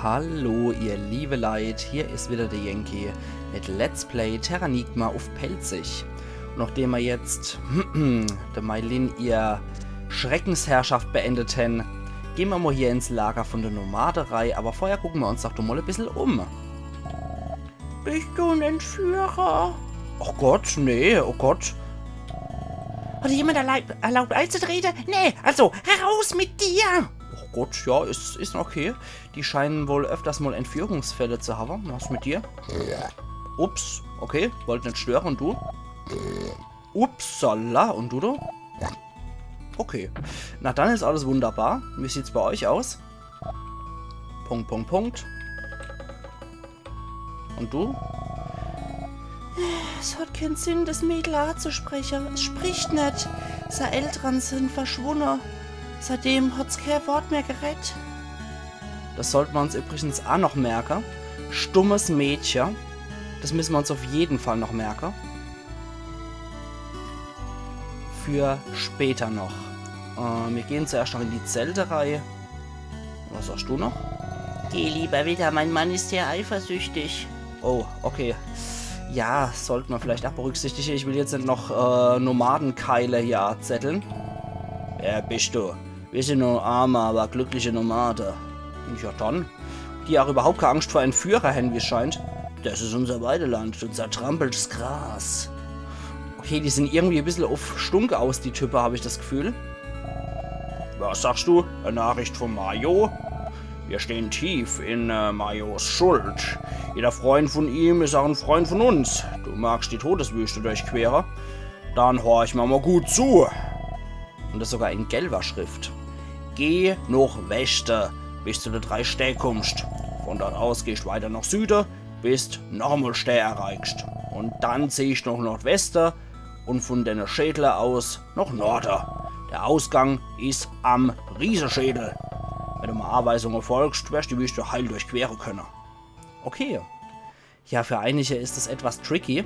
Hallo ihr liebe Leid, hier ist wieder der Yankee mit Let's Play Terranigma auf Pelzig. Und nachdem wir jetzt der Mailin ihr Schreckensherrschaft beendeten, gehen wir mal hier ins Lager von der Nomaderei, aber vorher gucken wir uns doch mal ein bisschen um. Bist du ein Entführer? Oh Gott, nee, oh Gott. Hat jemand erlaubt einzutreten? Nee, also heraus mit dir! Oh Gott, ja, ist okay. Die scheinen wohl öfters mal Entführungsfälle zu haben. Was mit dir? Ups, okay, wollt nicht stören. Und du? Upsala, und du? Okay. Na, dann ist alles wunderbar. Wie sieht's bei euch aus? Punkt, Punkt, Punkt. Und du? Es hat keinen Sinn, das Mädel anzusprechen. Es spricht nicht. Seine Eltern sind verschwunden. Seitdem hat's kein Wort mehr gerettet. Das sollten wir uns übrigens auch noch merken. Stummes Mädchen. Das müssen wir uns auf jeden Fall noch merken. Für später noch. Wir gehen zuerst noch in die Zelterei. Was sagst du noch? Geh lieber wieder, mein Mann ist sehr eifersüchtig. Oh, okay. Ja, sollten wir vielleicht auch berücksichtigen. Ich will jetzt nicht noch Nomadenkeile hier zetteln. Wer bist du? Wir sind nur arme, aber glückliche Nomade. Ja dann. Die auch überhaupt keine Angst vor Entführer haben, wie es scheint. Das ist unser Weideland, unser trampeltes Gras. Okay, die sind irgendwie ein bisschen auf Stunk aus, die Typen, habe ich das Gefühl. Was sagst du? Eine Nachricht von Mayo? Wir stehen tief in Mayos Schuld. Jeder Freund von ihm ist auch ein Freund von uns. Du magst die Todeswüste durchqueren? Dann horch mal gut zu. Und das sogar in gelber Schrift. Geh nach Westen, bis du die 3 Städte kommst. Von dort aus gehst du weiter nach Süden, bis du nochmal Städte erreichst. Und dann ziehst du nach Nordwesten und von den Schädeln aus nach Norden. Der Ausgang ist am Riesenschädel. Wenn du mal Anweisungen folgst, wirst du die Wüste heil durchqueren können. Okay. Ja, für einige ist das etwas tricky.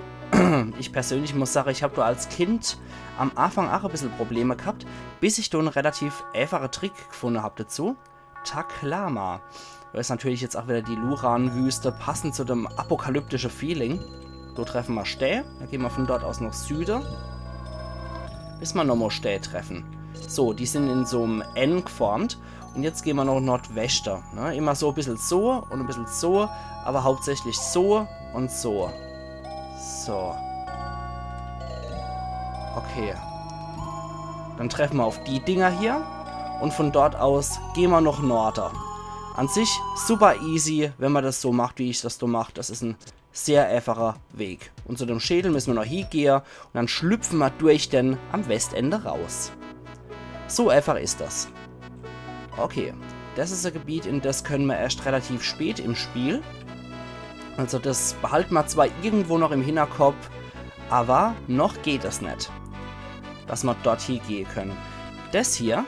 Ich persönlich muss sagen, ich habe da als Kind am Anfang auch ein bisschen Probleme gehabt, bis ich da einen relativ einfachen Trick gefunden habe dazu. Taklama. Das ist natürlich jetzt auch wieder die Luran-Wüste, passend zu dem apokalyptischen Feeling. Da treffen wir Städte, dann gehen wir von dort aus nach Süden, bis wir nochmal Städte treffen. So, die sind in so einem N geformt. Und jetzt gehen wir noch Nordwesten. Ne? Immer so ein bisschen so und ein bisschen so, aber hauptsächlich so und so. So. Okay. Dann treffen wir auf die Dinger hier. Und von dort aus gehen wir noch Norden. An sich super easy, wenn man das so macht, wie ich das so mache. Das ist ein sehr einfacher Weg. Und zu dem Schädel müssen wir noch hingehen. Und dann schlüpfen wir durch den am Westende raus. So einfach ist das. Okay, das ist ein Gebiet, in das können wir erst relativ spät im Spiel. Also das behalten wir zwar irgendwo noch im Hinterkopf, aber noch geht es nicht, dass wir dort hier gehen können. Das hier,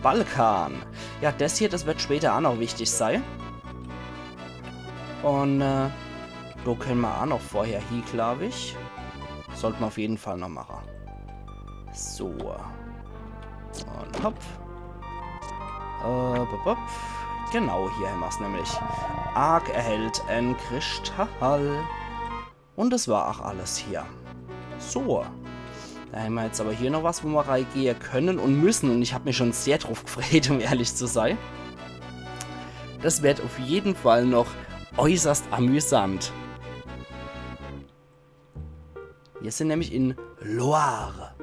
Balkan. Ja, das hier, das wird später auch noch wichtig sein. Und da können wir auch noch vorher hier, glaube ich. Sollten wir auf jeden Fall noch machen. So. Und hopp. Genau, hier haben wir es nämlich. Ark erhält ein Kristall. Und das war auch alles hier. So. Da haben wir jetzt aber hier noch was, wo wir reingehen können und müssen. Und ich habe mich schon sehr drauf gefreut, um ehrlich zu sein. Das wird auf jeden Fall noch äußerst amüsant. Wir sind nämlich in Loire.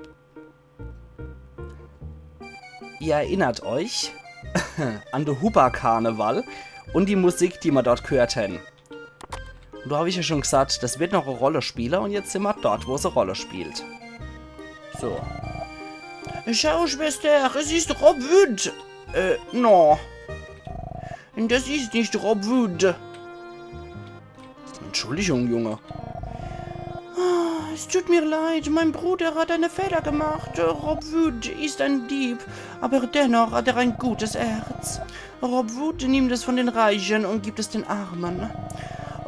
Ihr erinnert euch an den Huber-Karneval und die Musik, die wir dort gehört haben. Und da habe ich ja schon gesagt, das wird noch eine Rolle spielen und jetzt sind wir dort, wo es eine Rolle spielt. So. Schau, Schwester, es ist Rob Wood. No. Das ist nicht Rob Wood. Entschuldigung, Junge. Es tut mir leid, mein Bruder hat einen Fehler gemacht. Rob Wood ist ein Dieb, aber dennoch hat er ein gutes Herz. Rob Wood nimmt es von den Reichen und gibt es den Armen.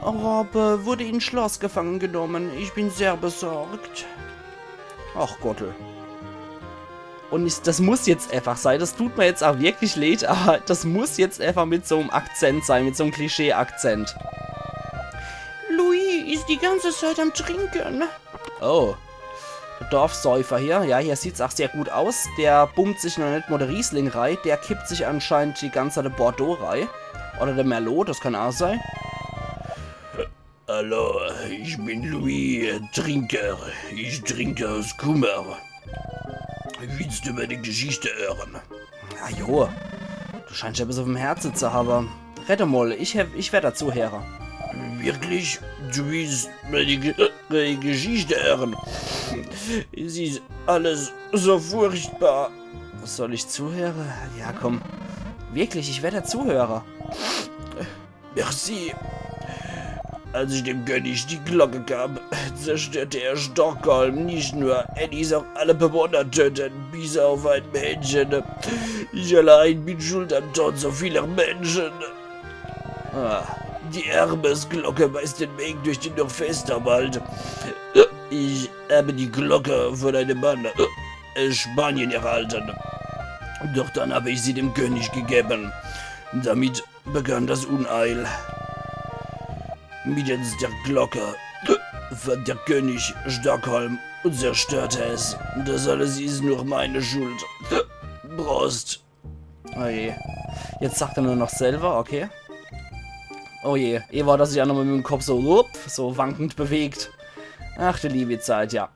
Rob wurde in Schloss gefangen genommen. Ich bin sehr besorgt. Ach Gottel. Und das muss jetzt einfach sein. Das tut mir jetzt auch wirklich leid, aber das muss jetzt einfach mit so einem Akzent sein, mit so einem Klischee-Akzent. Louis ist die ganze Zeit am Trinken. Oh. Der Dorfsäufer hier. Ja, hier sieht es auch sehr gut aus. Der bummt sich noch nicht mal der Riesling rein. Der kippt sich anscheinend die ganze Zeit der Bordeaux rein. Oder der Merlot, das kann auch sein. Hallo, ich bin Louis, Trinker. Ich trinke aus Kummer. Willst du meine Geschichte hören? Ja, jo. Du scheinst ja bis auf dem Herzen zu haben. Rette mal, ich werde dazu hören. Wirklich? Du willst meine Geschichte hören? Es ist alles so furchtbar. Was soll ich zuhören? Ja, komm. Wirklich, ich werde Zuhörer. Merci. Als ich dem König die Glocke gab, zerstörte er Stockholm. Nicht nur, er ließ auch alle Bewohner töten, bis auf ein Mädchen. Ich allein bin schuld am Tod so vieler Menschen. Die Hermesglocke weist den Weg durch den Nordwesterwald. Ich habe die Glocke von einem Mann Spanien erhalten. Doch dann habe ich sie dem König gegeben. Damit begann das Unheil. Mittels der Glocke fand der König Stockholm und zerstörte es. Das alles ist nur meine Schuld. Prost. Oh je. Jetzt sagt er nur noch selber, okay. Oh je. War das sich ja nochmal mit dem Kopf so wankend bewegt. Ach du liebe Zeit, ja.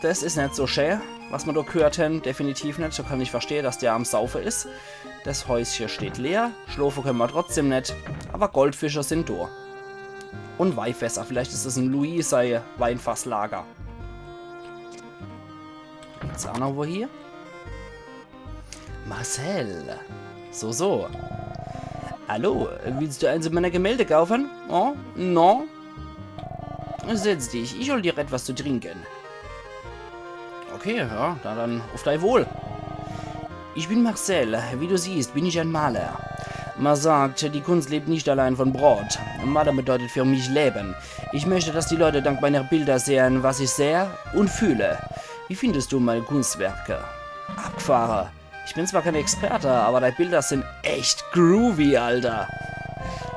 Das ist nicht so schön, was wir da gehört haben. Definitiv nicht. So kann ich verstehen, dass der am Saufen ist. Das Häuschen steht leer. Schlafen können wir trotzdem nicht. Aber Goldfische sind da. Und Weihfässer. Vielleicht ist es ein Louis sei Weinfasslager. Gibt's auch noch wo hier? Marcel. So. Hallo, willst du eins meiner Gemälde kaufen? Oh, no. Setz dich, ich hol dir etwas zu trinken. Okay, ja, dann auf dein Wohl. Ich bin Marcel. Wie du siehst, bin ich ein Maler. Man sagt, die Kunst lebt nicht allein von Brot. Maler bedeutet für mich Leben. Ich möchte, dass die Leute dank meiner Bilder sehen, was ich sehe und fühle. Wie findest du meine Kunstwerke? Abgefahren. Ich bin zwar kein Experte, aber deine Bilder sind echt groovy, Alter.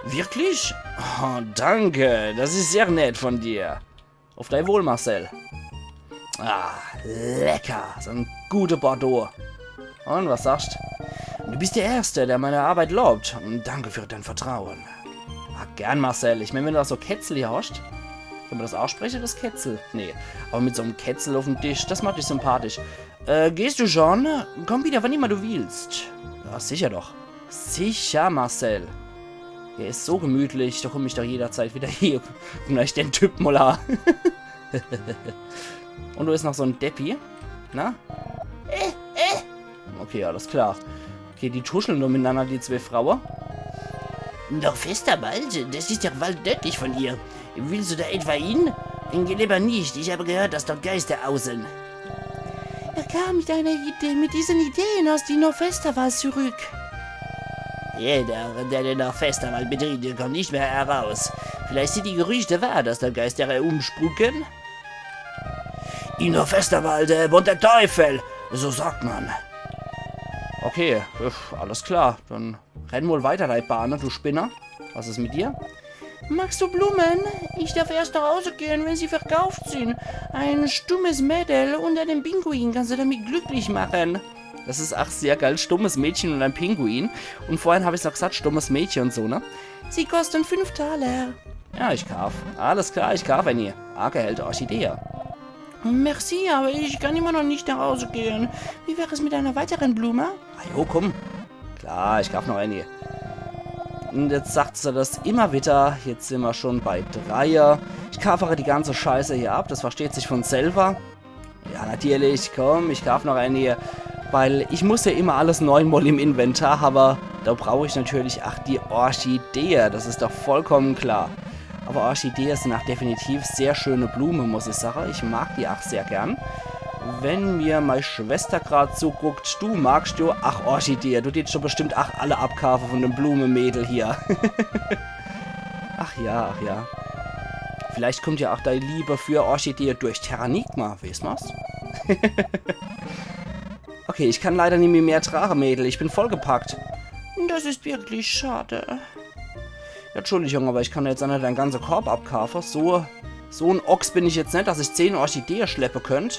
Wirklich? Oh, danke. Das ist sehr nett von dir. Auf dein Wohl, Marcel. Ah, lecker. So ein guter Bordeaux. Und was sagst du? Du bist der Erste, der meine Arbeit lobt. Und danke für dein Vertrauen. Ah, gern, Marcel. Ich meine, wenn du das so Ketzel hier hast. Kann man das aussprechen, das Ketzel? Nee. Aber mit so einem Ketzel auf dem Tisch, das macht dich sympathisch. Gehst du schon? Komm wieder, wann immer du willst. Ja, sicher doch. Sicher, Marcel. Er ist so gemütlich, da komme ich doch jederzeit wieder hier. Guck euch den Typ mal an. Und du ist noch so ein Deppi. Na? Okay, alles klar. Okay, die tuscheln nur miteinander, die zwei Frauen. Doch fester Wald, das ist ja Wald nördlich von ihr. Willst du da etwa hin? Geh lieber nicht, ich habe gehört, dass dort Geister auseln. Er kam mit diesen Ideen aus dem Nordwesterwald zurück. Jeder, der den Nordwesterwald betritt, der kommt nicht mehr heraus. Vielleicht sind die Gerüchte wahr, dass da Geister umspucken. Im Nordwesterwald wohnt der Teufel, so sagt man. Okay, alles klar. Dann renn wohl weiter, deine Bahn, du Spinner. Was ist mit dir? Magst du Blumen? Ich darf erst nach Hause gehen, wenn sie verkauft sind. Ein stummes Mädel und einen Pinguin kannst du damit glücklich machen. Das ist ach sehr geil. Stummes Mädchen und ein Pinguin. Und vorhin habe ich noch gesagt, stummes Mädchen und so, ne? Sie kosten 5 Taler. Ja, ich kauf. Alles klar, ich kauf eine. Argehält Orchidee. Merci, aber ich kann immer noch nicht nach Hause gehen. Wie wäre es mit einer weiteren Blume? Ah, jo, komm. Klar, ich kauf noch eine. Und jetzt sagt sie das immer wieder. Jetzt sind wir schon bei 3. Ich kaufe die ganze Scheiße hier ab. Das versteht sich von selber. Ja, natürlich. Komm, ich kaufe noch eine. Weil ich muss ja immer alles 9-mal im Inventar haben. Da brauche ich natürlich auch die Orchidee. Das ist doch vollkommen klar. Aber Orchideen sind auch definitiv sehr schöne Blumen, muss ich sagen. Ich mag die auch sehr gern. Wenn mir meine Schwester gerade zuguckt, du magst ja, ach Orchidee, du hättest schon bestimmt auch alle abkaufen von dem Blumenmädel hier. Ach ja, ach ja. Vielleicht kommt ja auch deine Liebe für Orchidee durch Terranigma, weißt du's? Okay, ich kann leider nicht mehr tragen, Mädel. Ich bin vollgepackt. Das ist wirklich schade. Ja, Entschuldigung, aber ich kann jetzt nicht deinen ganzen Korb abkaufen. So ein Ochs bin ich jetzt nicht, dass ich 10 Orchideen schleppen könnte.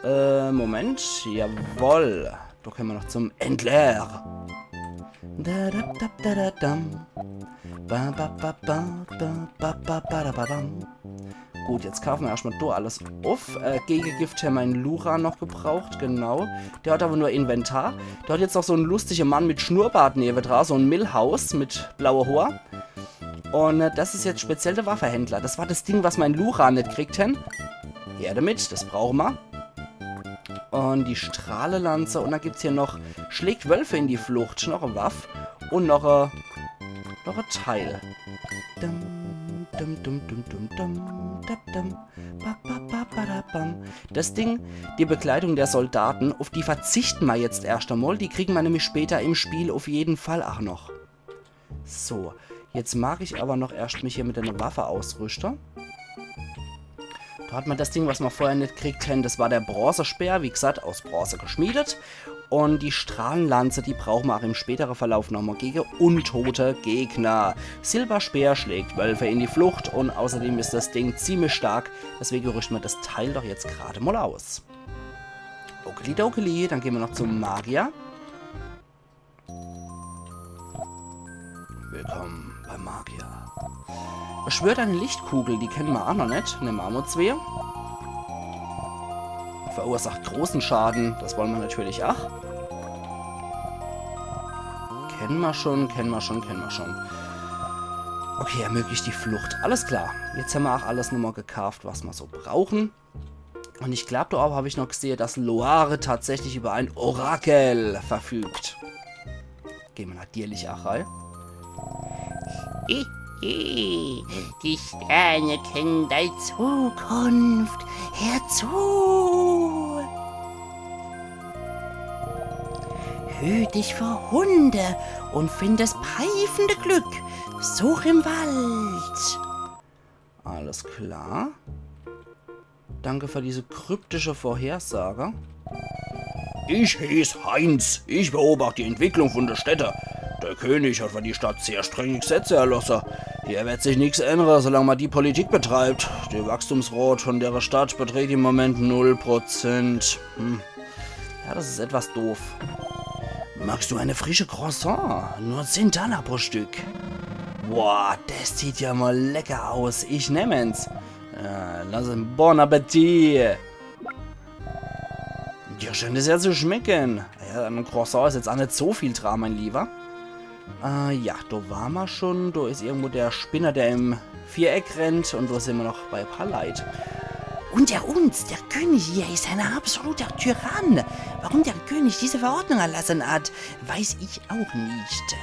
Moment. Jawohl. Da können wir noch zum Endler. Gut, jetzt kaufen wir erstmal da alles auf. Gegengift haben wir einen Lura noch gebraucht, genau. Der hat aber nur Inventar. Der hat jetzt noch so einen lustigen Mann mit Schnurrbart neben dran, so ein Millhaus mit blauer Haar. Und das ist jetzt speziell der Waffenhändler. Das war das Ding, was mein Lura nicht kriegt. Her damit, das brauchen wir. Und die Strahlelanze. Und dann gibt es hier noch Schlägt Wölfe in die Flucht. Noch eine Waffe. Und noch ein Teil. Das Ding, die Bekleidung der Soldaten, auf die verzichten wir jetzt erst einmal. Die kriegen wir nämlich später im Spiel auf jeden Fall auch noch. So, jetzt mag ich aber noch erst mich hier mit einer Waffe ausrüsten. Da hat man das Ding, was wir vorher nicht gekriegt haben, das war der Bronzespeer, wie gesagt, aus Bronze geschmiedet. Und die Strahlenlanze, die brauchen wir auch im späteren Verlauf nochmal gegen untote Gegner. Silberspeer schlägt Wölfe in die Flucht und außerdem ist das Ding ziemlich stark. Deswegen rüsten wir das Teil doch jetzt gerade mal aus. Okeli, dann gehen wir noch zum Magier. Willkommen beim Magier. Beschwört eine Lichtkugel, die kennen wir auch noch nicht. Nehmen wir auch mal 2. Verursacht großen Schaden, das wollen wir natürlich auch. Kennen wir schon. Okay, ermöglicht die Flucht. Alles klar. Jetzt haben wir auch alles nochmal gekauft, was wir so brauchen. Und ich glaube, da habe ich noch gesehen, dass Loire tatsächlich über ein Orakel verfügt. Gehen wir natürlich auch rein. Die Sterne kennen deine Zukunft. Herzu! Hüt dich vor Hunde und find das pfeifende Glück. Such im Wald. Alles klar. Danke für diese kryptische Vorhersage. Ich hieß Heinz. Ich beobachte die Entwicklung von der Städte. Der König hat für die Stadt sehr strenge Gesetze erlassen. Hier wird sich nichts ändern, solange man die Politik betreibt. Die Wachstumsrate von der Stadt beträgt im Moment 0%. Ja, das ist etwas doof. Magst du eine frische Croissant? Nur 10 Taler pro Stück. Boah, das sieht ja mal lecker aus. Ich nehm's. Ja, lass ein Bon Appetit. Ja, scheint es ja zu schmecken. Ja, ein Croissant ist jetzt auch nicht so viel dran, mein Lieber. Ja, da waren wir schon. Da ist irgendwo der Spinner, der im Viereck rennt. Und da sind wir noch bei Paleit. Unter uns, der König hier ist ein absoluter Tyrann. Warum der König diese Verordnung erlassen hat, weiß ich auch nicht.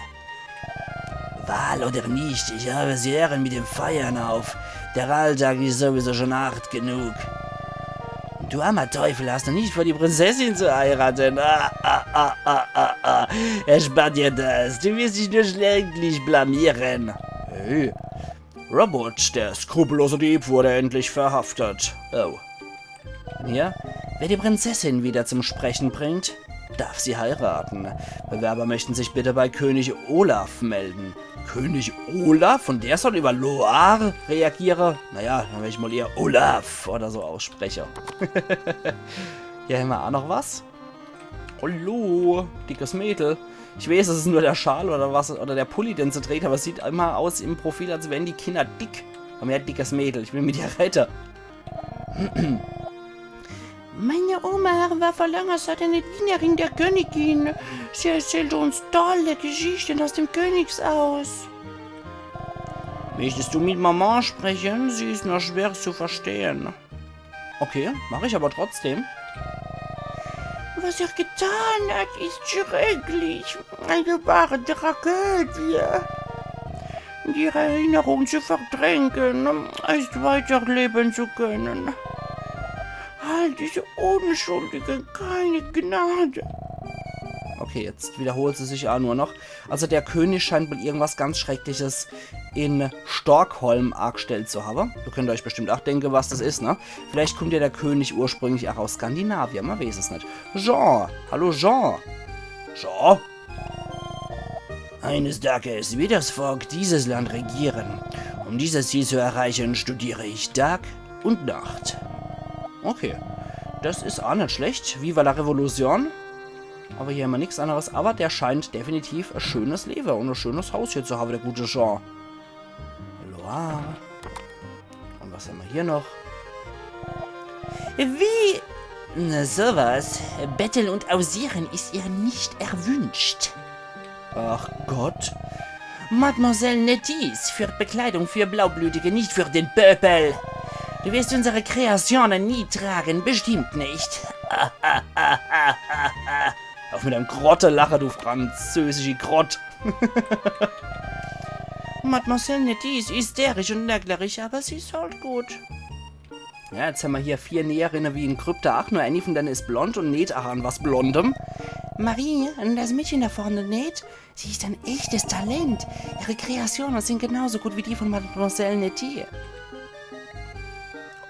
Wahl oder nicht, ich habe sie Ehren mit dem Feiern auf. Der Alltag ist sowieso schon hart genug. Du armer Teufel, hast du nicht vor, die Prinzessin zu heiraten? Erspart dir das. Du wirst dich nur schrecklich blamieren. Hey, Robert, der skrupellose Dieb, wurde endlich verhaftet. Oh. Ja, wer die Prinzessin wieder zum Sprechen bringt, darf sie heiraten. Bewerber möchten sich bitte bei König Olaf melden. König Olaf? Und der soll über Loire reagieren? Naja, dann will ich mal eher Olaf oder so aussprechen. Hier haben wir auch noch was. Hallo, dickes Mädel. Ich weiß, es ist nur der Schal oder was, oder der Pulli, den sie trägt, aber es sieht immer aus im Profil, als wären die Kinder dick. Aber ja, dickes Mädel, ich will mit dir retten. Meine Oma war vor langer Zeit eine Dienerin der Königin. Sie erzählte uns tolle Geschichten aus dem Königshaus. Möchtest du mit Mama sprechen? Sie ist nur schwer zu verstehen. Okay, mache ich aber trotzdem. Was er getan hat, ist schrecklich. Eine wahre Tragödie. Die Erinnerung zu verdrängen, ist weiterleben zu können. All diese Unschuldigen keine Gnade. Okay, jetzt wiederholt sie sich auch nur noch. Also der König scheint wohl irgendwas ganz Schreckliches in Stockholm angestellt zu haben. Ihr könnt euch bestimmt auch denken, was das ist, ne? Vielleicht kommt ja der König ursprünglich auch aus Skandinavien, man weiß es nicht. Jean, hallo Jean. Jean? Eines Tages wird das Volk dieses Land regieren. Um dieses Ziel zu erreichen, studiere ich Tag und Nacht. Okay, das ist auch nicht schlecht. Viva la Revolution. Aber hier haben wir nichts anderes. Aber der scheint definitiv ein schönes Leben und ein schönes Haus hier zu haben, der gute Jean. Loire. Und was haben wir hier noch? Wie? Na sowas. Betteln und Ausieren ist ihr nicht erwünscht. Ach Gott. Mademoiselle Nettis führt Bekleidung für Blaublütige, nicht für den Pöbel. Du wirst unsere Kreationen nie tragen, bestimmt nicht. Auf mit einem Grotte-Lacher, du französische Grott. Mademoiselle Nettis ist hysterisch und nörglerisch, aber sie ist halt gut. Ja, jetzt haben wir hier 4 Näherinnen wie in Krypta. Ach, nur eine von denen ist blond und näht auch an was Blondem. Marie, das Mädchen da vorne näht, sie ist ein echtes Talent. Ihre Kreationen sind genauso gut wie die von Mademoiselle Nettis.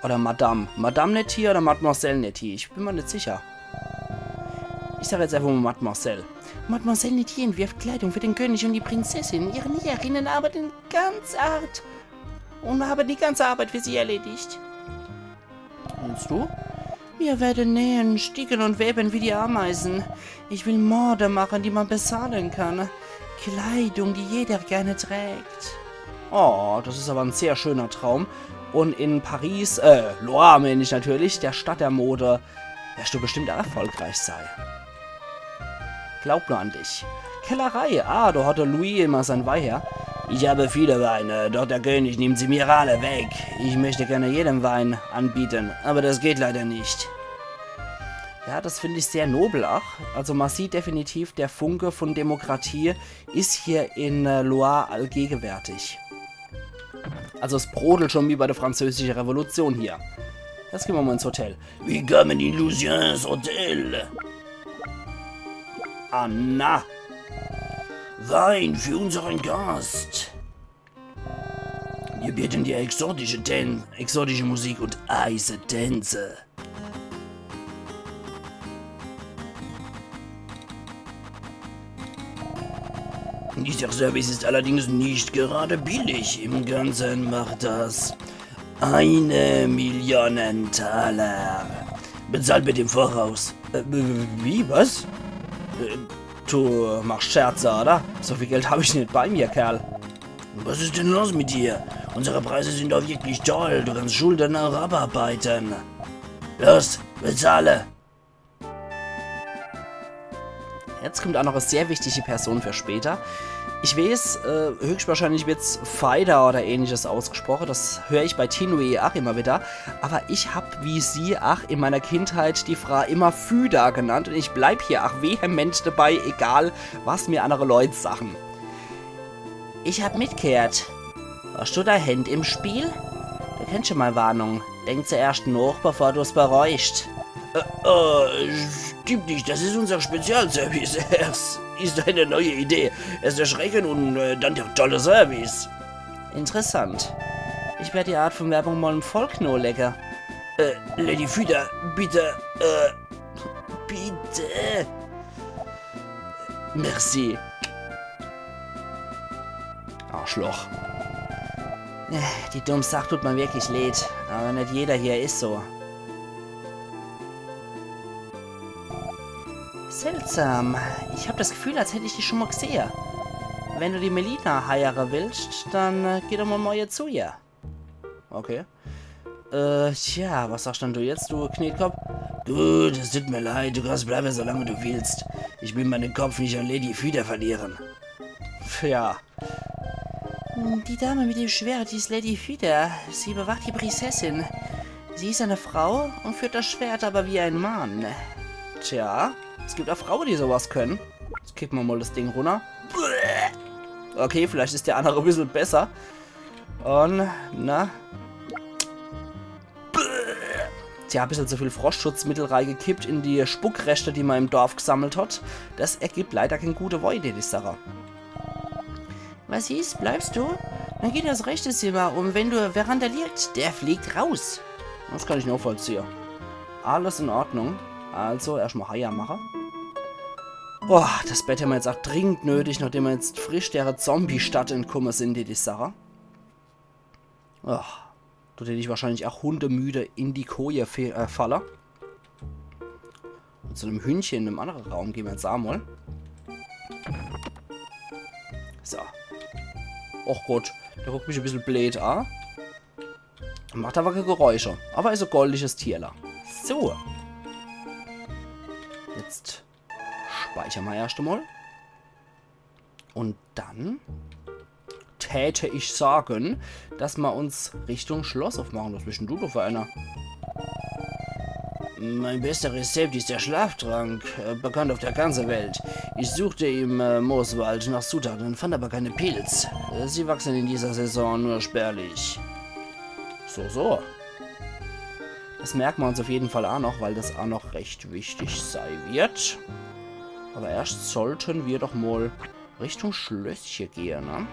Oder Madame. Madame Nettier oder Mademoiselle Nettier? Ich bin mir nicht sicher. Ich sage jetzt einfach mal Mademoiselle. Mademoiselle Nettier entwirft Kleidung für den König und die Prinzessin. Ihre Näherinnen arbeiten ganz hart und haben die ganze Arbeit für sie erledigt. Und du? Wir werden nähen, sticken und weben wie die Ameisen. Ich will Morde machen, die man bezahlen kann. Kleidung, die jeder gerne trägt. Oh, das ist aber ein sehr schöner Traum. Und in Paris, Loire meine ich natürlich, der Stadt der Mode, wirst du bestimmt erfolgreich sein. Glaub nur an dich. Kellerei, da hat der Louis immer sein Wein her. Ich habe viele Weine, doch der König nimmt sie mir alle weg. Ich möchte gerne jedem Wein anbieten, aber das geht leider nicht. Ja, das finde ich sehr nobel auch. Also man sieht definitiv, der Funke von Demokratie ist hier in Loire allgegenwärtig. Also es brodelt schon wie bei der französischen Revolution hier. Jetzt gehen wir mal ins Hotel. Willkommen in Luciens Hotel. Anna. Wein für unseren Gast. Wir bieten dir exotische Musik und heiße Tänze. Dieser Service ist allerdings nicht gerade billig. Im Ganzen macht das 1 Million Taler. Bezahlt mit dem Voraus. Wie, was? Du machst Scherze, oder? So viel Geld habe ich nicht bei mir, Kerl. Was ist denn los mit dir? Unsere Preise sind doch wirklich toll. Du kannst Schulden auch abarbeiten. Los, bezahle. Jetzt kommt auch noch eine sehr wichtige Person für später. Ich weiß, höchstwahrscheinlich wird es Fider oder ähnliches ausgesprochen. Das höre ich bei Tinue auch immer wieder. Aber ich habe wie sie auch in meiner Kindheit die Frau immer Füda genannt. Und ich bleibe hier auch vehement dabei, egal was mir andere Leute sagen. Ich hab mitgehört. Hast du dein Hand im Spiel? Du kennst schon mal Warnung. Denk zuerst nach, bevor du es bereust. Stimmt nicht, das ist unser Spezialservice. Es ist eine neue Idee. Erst erschrecken und dann der tolle Service. Interessant. Ich werde die Art von Werbung mal im Volk nur lecker. Lady Füder, bitte, bitte. Merci. Arschloch. Die dumme Sache tut mir wirklich leid. Aber nicht jeder hier ist so. Seltsam. Ich habe das Gefühl, als hätte ich dich schon mal gesehen. Wenn du die Melina heiraten willst, dann geh doch mal hier zu ihr. Okay. Tja, was sagst denn du jetzt, du Knetkopf? Gut, es tut mir leid, du kannst bleiben, solange du willst. Ich will meinen Kopf nicht an Lady Füder verlieren. Ja. Die Dame mit dem Schwert, die ist Lady Füder. Sie bewacht die Prinzessin. Sie ist eine Frau und führt das Schwert aber wie ein Mann. Tja, es gibt auch Frauen, die sowas können. Jetzt kippen wir mal das Ding runter. Okay, vielleicht ist der andere ein bisschen besser. Und, na? tja, ein bisschen zu viel Frostschutzmittel reingekippt in die Spuckreste, die man im Dorf gesammelt hat. Das ergibt leider keine gute Weide, die Sache. Was hieß, bleibst du? Dann geht das rechte Zimmer um. Wenn du Veranda liegt, der fliegt raus. Das kann ich nachvollziehen. Alles in Ordnung. Also, erstmal Haier machen. Boah, das Bett haben wir jetzt auch dringend nötig, nachdem wir jetzt frisch der Zombie-Stadt entkommen sind, die Sache. Oh, da hätte ich wahrscheinlich auch hundemüde in die Koje fallen. Und zu einem Hündchen in einem anderen Raum gehen wir jetzt einmal. So. Och Gott, der guckt mich ein bisschen blöd an. Macht aber keine Geräusche. Aber ist ein goldiges Tierler. So. Jetzt speichern wir erst einmal. Und dann täte ich sagen, dass wir uns Richtung Schloss aufmachen. Was bist denn du da für einer? Mein bester Rezept ist der Schlaftrank, bekannt auf der ganzen Welt. Ich suchte im Mooswald nach Zutaten und fand aber keine Pilz. Sie wachsen in dieser Saison nur spärlich. So. Das merken wir uns auf jeden Fall auch noch, weil das auch noch recht wichtig sein wird. Aber erst sollten wir doch mal Richtung Schlösschen gehen, ne?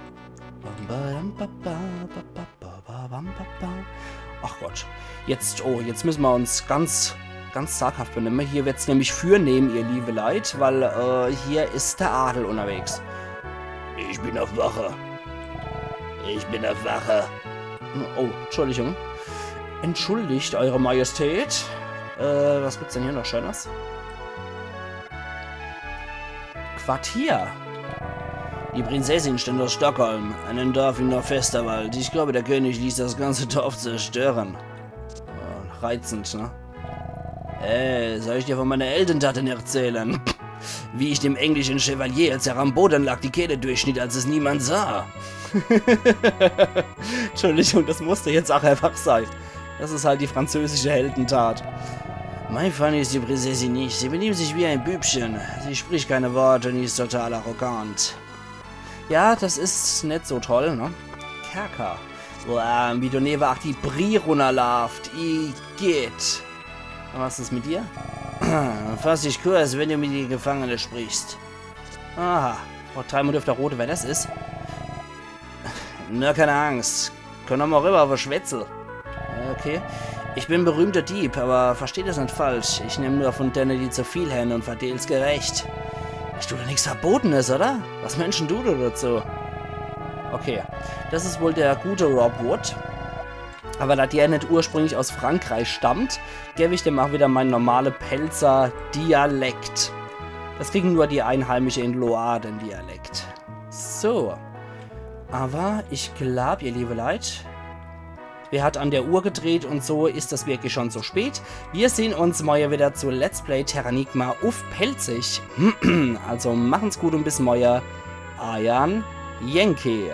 Ach Gott. Jetzt müssen wir uns ganz zaghaft benehmen. Hier wird es nämlich fürnehmen, ihr liebe Leid, weil hier ist der Adel unterwegs. Ich bin auf Wache. Oh, Entschuldigung. Entschuldigt, Eure Majestät. Was gibt's denn hier noch Schönes? Quartier. Die Prinzessin stammt aus Stockholm, einem Dorf in Nordwesterwald. Ich glaube, der König ließ das ganze Dorf zerstören. Reizend, ne? Soll ich dir von meiner Heldentaten erzählen? Wie ich dem englischen Chevalier, als er am Boden lag, die Kehle durchschnitt, als es niemand sah. Entschuldigung, das musste jetzt auch einfach sein. Das ist halt die französische Heldentat. Mein Fanny ist die Prinzessin nicht. Sie benimmt sich wie ein Bübchen. Sie spricht keine Worte und ist total arrogant. Ja, das ist nicht so toll, ne? Kerker. Boah, wie du neben auch die Brie runterlauft. I geht. Was ist mit dir? Fass dich kurz, wenn du mit die Gefangene sprichst. Aha. Oh, 3 Minuten auf der Rote, wer das ist. Nur keine Angst. Können wir mal rüber auf ein Schwätzel. Okay. Ich bin berühmter Dieb, aber versteht das nicht falsch. Ich nehme nur von denen, die zu viel haben und verteil's gerecht. Ich tue da nichts Verbotenes, oder? Was Menschen du dazu? Okay. Das ist wohl der gute Rob Wood. Aber da der nicht ursprünglich aus Frankreich stammt, gebe ich dem auch wieder meinen normalen Pelzer Dialekt. Das kriegen nur die Einheimischen in Loire, den Dialekt. So. Aber ich glaube, ihr liebe Leute, wer hat an der Uhr gedreht und so ist das wirklich schon so spät. Wir sehen uns morgen wieder zu Let's Play Terranigma auf Pelzig. Also machen's gut und bis morgen. Ayan Yankee.